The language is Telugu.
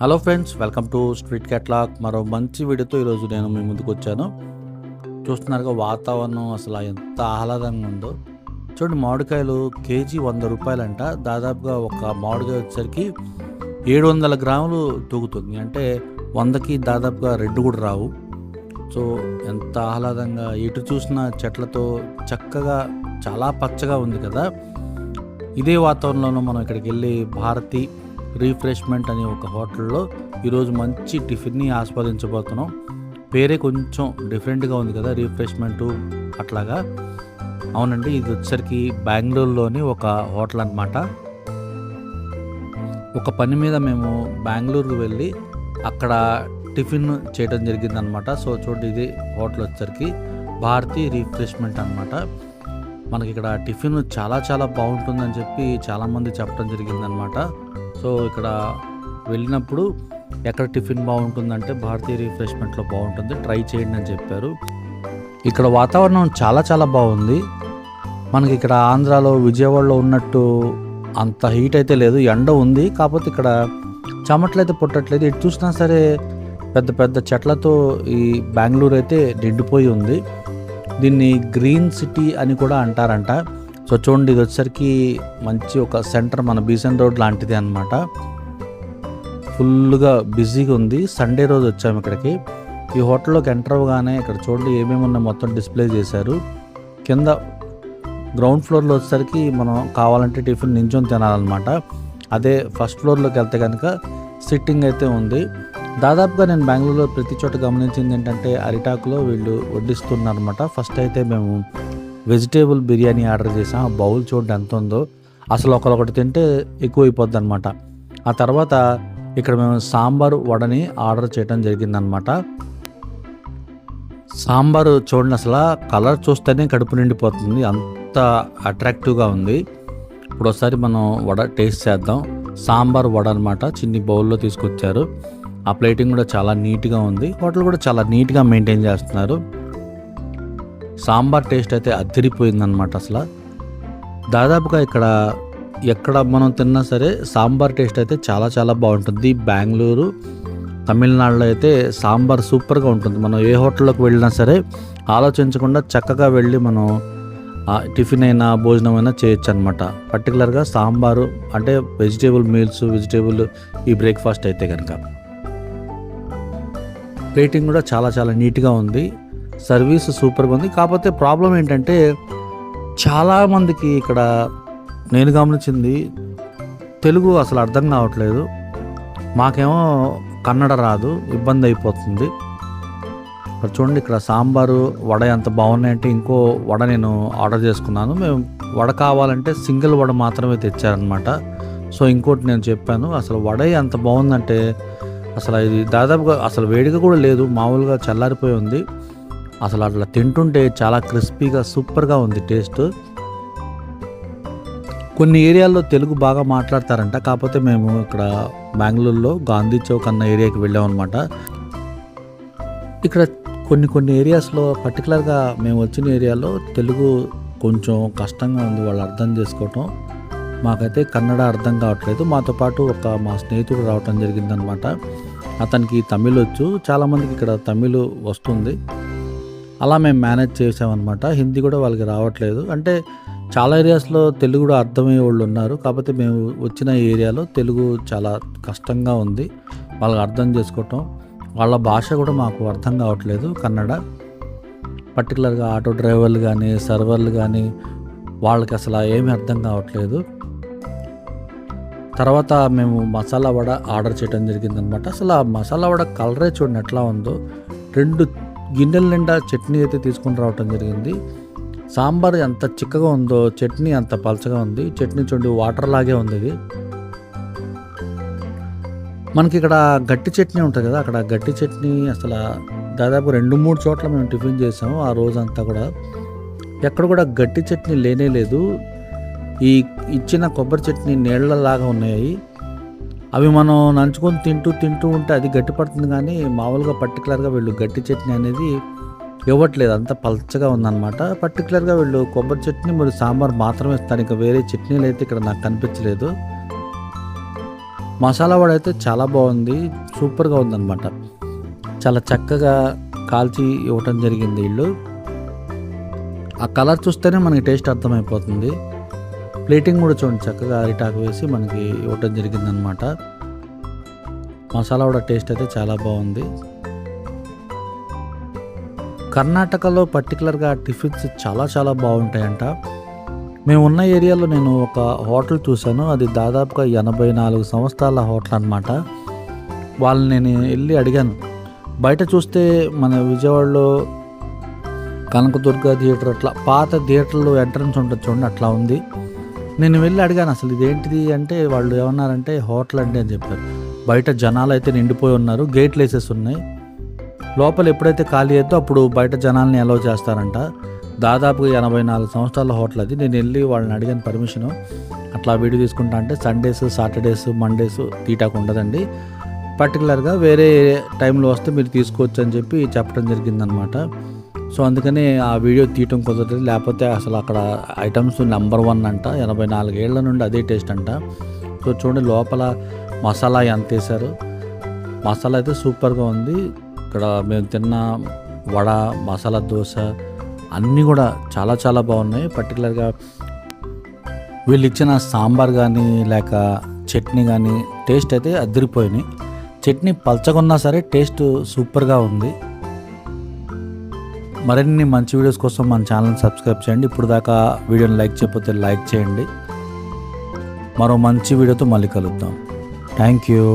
Hello friends, welcome to street catalogue. మరో మంచి వీడియోతో ఈరోజు నేను మీ ముందుకు వచ్చాను. చూస్తున్నారుగా వాతావరణం అసలు ఎంత ఆహ్లాదంగా ఉందో. చూడండి, మామిడికాయలు కేజీ 100 రూపాయలంట. దాదాపుగా ఒక మామిడికాయ వచ్చేసరికి 700 గ్రాములు తూగుతుంది. అంటే 100కి దాదాపుగా 2 కూడా రావు. సో ఎంత ఆహ్లాదంగా ఎటు చూసిన చెట్లతో చక్కగా చాలా పచ్చగా ఉంది కదా. ఇదే వాతావరణంలో మనం ఇక్కడికి వెళ్ళి భారతి రీఫ్రెష్మెంట్ అనే ఒక హోటల్లో ఈరోజు మంచి టిఫిన్ని ఆస్వాదించబోతున్నాం. పేరే కొంచెం డిఫరెంట్గా ఉంది కదా, రీఫ్రెష్మెంటు అట్లాగా. అవునండి, ఇది వచ్చేసరికి బెంగళూరులోని ఒక హోటల్ అనమాట. ఒక పని మీద మేము బెంగళూరుకు వెళ్ళి అక్కడ టిఫిన్ చేయడం జరిగిందనమాట. సో చూడండి, ఇది హోటల్ వచ్చేసరికి భారతి రీఫ్రెష్మెంట్ అనమాట. మనకి ఇక్కడ టిఫిన్ చాలా చాలా బాగుంటుందని చెప్పి చాలామంది చెప్పడం జరిగిందనమాట. సో ఇక్కడ వెళ్ళినప్పుడు ఎక్కడ టిఫిన్ బాగుంటుందంటే భారతీయ రిఫ్రెష్మెంట్లో బాగుంటుంది, ట్రై చేయండి అని చెప్పారు. ఇక్కడ వాతావరణం చాలా చాలా బాగుంది. మనకి ఇక్కడ ఆంధ్రాలో విజయవాడలో ఉన్నట్టు అంత హీట్ అయితే లేదు, ఎండ ఉంది. కాకపోతే ఇక్కడ చెమటలు అయితే పుట్టట్లేదు. ఎటు చూసినా సరే పెద్ద పెద్ద చెట్లతో ఈ బెంగళూరు అయితే నిండిపోయి ఉంది. దీన్ని గ్రీన్ సిటీ అని కూడా అంటారంట. సో చూడండి, ఇది వచ్చేసరికి మంచి ఒక సెంటర్, మన బీసెన్ రోడ్ లాంటిది అనమాట. ఫుల్గా బిజీగా ఉంది. సండే రోజు వచ్చాము ఇక్కడికి. ఈ హోటల్లోకి ఎంటర్ అవ్వగానే ఇక్కడ చూడండి ఏమేమి ఉన్నాయో మొత్తం డిస్ప్లే చేశారు. కింద గ్రౌండ్ ఫ్లోర్లో వచ్చేసరికి మనం కావాలంటే టిఫిన్ నించొని తినాలన్నమాట. అదే ఫస్ట్ ఫ్లోర్లోకి వెళ్తే కనుక సిట్టింగ్ అయితే ఉంది. దాదాపుగా నేను బెంగళూరులో ప్రతి చోట గమనించింది ఏంటంటే అరిటాకులో వీళ్ళు వడ్డిస్తున్నారన్నమాట. ఫస్ట్ అయితే మేము వెజిటేబుల్ బిర్యానీ ఆర్డర్ చేసాం. ఆ బౌల్ చూడండి ఎంత ఉందో, అసలు ఒకటి తింటే ఎక్కువ అయిపోద్ది అనమాట. ఆ తర్వాత ఇక్కడ మేము సాంబారు వడని ఆర్డర్ చేయడం జరిగిందనమాట. సాంబారు చూడండి, అసలు కలర్ చూస్తేనే కడుపు నిండిపోతుంది, అంత అట్రాక్టివ్గా ఉంది. ఇప్పుడు ఒకసారి మనం వడ టేస్ట్ చేద్దాం. సాంబార్ వడ అనమాట, చిన్ని బౌల్లో తీసుకొచ్చారు. ఆ ప్లేటింగ్ కూడా చాలా నీట్గా ఉంది. హోటల్ కూడా చాలా నీట్గా మెయింటైన్ చేస్తున్నారు. సాంబార్ టేస్ట్ అయితే అదిరిపోయిందనమాట. అసలు దాదాపుగా ఎక్కడ మనం తిన్నా సరే సాంబార్ టేస్ట్ అయితే చాలా చాలా బాగుంటుంది. బెంగళూరు, తమిళనాడులో అయితే సాంబార్ సూపర్గా ఉంటుంది. మనం ఏ హోటల్లోకి వెళ్ళినా సరే ఆలోచించకుండా చక్కగా వెళ్ళి మనం టిఫిన్ అయినా భోజనం అయినా చేయొచ్చు అనమాట. పర్టికులర్గా సాంబారు అంటే వెజిటేబుల్ మీల్స్, ఈ బ్రేక్ఫాస్ట్ అయితే కనుక. రేటింగ్ కూడా చాలా చాలా నీట్గా ఉంది. సర్వీస్ సూపర్గా ఉంది. కాకపోతే ప్రాబ్లం ఏంటంటే చాలామందికి ఇక్కడ నేను గమనించింది తెలుగు అసలు అర్థం కావట్లేదు. మాకేమో కన్నడ రాదు, ఇబ్బంది అయిపోతుంది. ఇక్కడ చూడండి, ఇక్కడ సాంబారు వడ ఎంత బాగున్నాయంటే ఇంకో వడ నేను ఆర్డర్ చేసుకున్నాను. మేము వడ కావాలంటే సింగిల్ వడ మాత్రమే తెచ్చారనమాట. సో ఇంకోటి నేను చెప్పాను, అసలు వడ ఎంత బాగుందంటే అసలు ఇది దాదాపుగా అసలు వేడిగా కూడా లేదు, మామూలుగా చల్లారిపోయి ఉంది. అసలు అట్లా తింటుంటే చాలా క్రిస్పీగా సూపర్గా ఉంది టేస్ట్. కొన్ని ఏరియాల్లో తెలుగు బాగా మాట్లాడతారంట. కాకపోతే మేము ఇక్కడ బెంగళూరులో గాంధీ చౌక్ అన్న ఏరియాకి వెళ్ళామన్నమాట. ఇక్కడ కొన్ని ఏరియాస్లో పర్టికులర్గా మేము వచ్చిన ఏరియాలో తెలుగు కొంచెం కష్టంగా ఉంది వాళ్ళు అర్థం చేసుకోవటం. మాకైతే కన్నడ అర్థం కావట్లేదు. మాతో పాటు మా స్నేహితుడు రావటం జరిగిందనమాట. అతనికి తమిళ్ వచ్చు, చాలామందికి ఇక్కడ తమిళ్ వస్తుంది. అలా మేము మేనేజ్ చేసామన్నమాట. హిందీ కూడా వాళ్ళకి రావట్లేదు. అంటే చాలా ఏరియాస్లో తెలుగు కూడా అర్థమయ్యే వాళ్ళు ఉన్నారు. కాకపోతే మేము వచ్చిన ఏరియాలో తెలుగు చాలా కష్టంగా ఉంది వాళ్ళకి అర్థం చేసుకోవటం. వాళ్ళ భాష కూడా మాకు అర్థం కావట్లేదు, కన్నడ. పర్టికులర్గా ఆటో డ్రైవర్లు కానీ సర్వర్లు కానీ వాళ్ళకి అసలు ఏమీ అర్థం కావట్లేదు. తర్వాత మేము మసాలా వడ ఆర్డర్ చేయడం జరిగిందనమాట. అసలు ఆ మసాలా వడ కలరే చూడండి ఎట్లా ఉందో. 2 గిన్నెల నిండా చట్నీ అయితే తీసుకుని రావటం జరిగింది. సాంబార్ ఎంత చిక్కగా ఉందో, చట్నీ అంత పలచగా ఉంది. చట్నీ చూడండి వాటర్ లాగే ఉంది. ఇది మనకి ఇక్కడ గట్టి చట్నీ ఉంటుంది కదా, అక్కడ గట్టి చట్నీ అసలు దాదాపు 2-3 చోట్ల మేము టిఫిన్ చేసాము ఆ రోజంతా కూడా. ఎక్కడ కూడా గట్టి చట్నీ లేనే లేదు. ఈ ఇచ్చిన కొబ్బరి చట్నీ నీళ్లలాగా ఉన్నాయి. అవి మనం నంచుకొని తింటూ ఉంటే అది గట్టి పడుతుంది. కానీ మామూలుగా పర్టికులర్గా వీళ్ళు గట్టి చట్నీ అనేది ఇవ్వట్లేదు, అంత పల్చగా ఉందన్నమాట. పర్టికులర్గా వీళ్ళు కొబ్బరి చట్నీ మరియు సాంబార్ మాత్రమే ఇస్తారు. ఇంకా వేరే చట్నీలు అయితే ఇక్కడ నాకు కనిపించలేదు. మసాలా వడ అయితే చాలా బాగుంది, సూపర్గా ఉందన్నమాట. చాలా చక్కగా కాల్చి ఇవ్వటం జరిగింది వీళ్ళు. ఆ కలర్ చూస్తేనే మనకి టేస్ట్ అర్థమైపోతుంది. ప్లేటింగ్ కూడా చూడండి, చక్కగా అరిటాకు వేసి మనకి ఇవ్వటం జరిగిందనమాట. మసాలా వడ టేస్ట్ అయితే చాలా బాగుంది. కర్ణాటకలో పర్టికులర్గా టిఫిన్స్ చాలా చాలా బాగుంటాయంట. మేము ఉన్న ఏరియాలో నేను ఒక హోటల్ చూశాను, అది దాదాపుగా 84 సంవత్సరాల హోటల్ అనమాట. వాళ్ళని నేను వెళ్ళి అడిగాను. బయట చూస్తే మన విజయవాడలో కనకదుర్గ థియేటర్ అట్లా పాత థియేటర్లో ఎంట్రన్స్ ఉంటుంది చూడండి, అట్లా ఉంది. నేను వెళ్ళి అడిగాను అసలు ఇదేంటిది అంటే వాళ్ళు ఏమన్నారంటే హోటల్ అండి అని చెప్పారు. బయట జనాలు అయితే నిండిపోయి ఉన్నారు, గేట్లు వేసేసి ఉన్నాయి. లోపల ఎప్పుడైతే ఖాళీ అయ్యేదో అప్పుడు బయట జనాల్ని అలౌ చేస్తారంట. దాదాపుగా 84 సంవత్సరాల హోటల్ అది. నేను వెళ్ళి వాళ్ళని అడిగాను పర్మిషను, అట్లా వీడియో తీసుకుంటా అంటే సండేస్, సాటర్డేస్, మండేస్ తీటాకు ఉండదండి, పర్టికులర్గా వేరే టైంలో వస్తే మీరు తీసుకోవచ్చు అని చెప్పి చెప్పడం జరిగిందనమాట. సో అందుకని ఆ వీడియో తీయటం కుదరదు, లేకపోతే అసలు అక్కడ ఐటమ్స్ నెంబర్ 1 అంట. 84 ఏళ్ల నుండి అదే టేస్ట్ అంట. సో చూడండి లోపల మసాలా ఎంత వేశారు, మసాలా అయితే సూపర్గా ఉంది. ఇక్కడ మేము తిన్న వడ, మసాలా దోశ అన్నీ కూడా చాలా చాలా బాగున్నాయి. పర్టికులర్గా వీళ్ళు ఇచ్చిన సాంబార్ కానీ లేక చట్నీ కానీ టేస్ట్ అయితే అదిరిపోయినాయి. చట్నీ పల్చగున్నా సరే టేస్ట్ సూపర్గా ఉంది. మరిన్ని మంచి వీడియోస్ కోసం మన ఛానల్ని సబ్స్క్రైబ్ చేయండి. ఇప్పుడు దాకా వీడియోని లైక్ చేయకపోతే లైక్ చేయండి. మరో మంచి వీడియోతో మళ్ళీ కలుద్దాం. Thank you.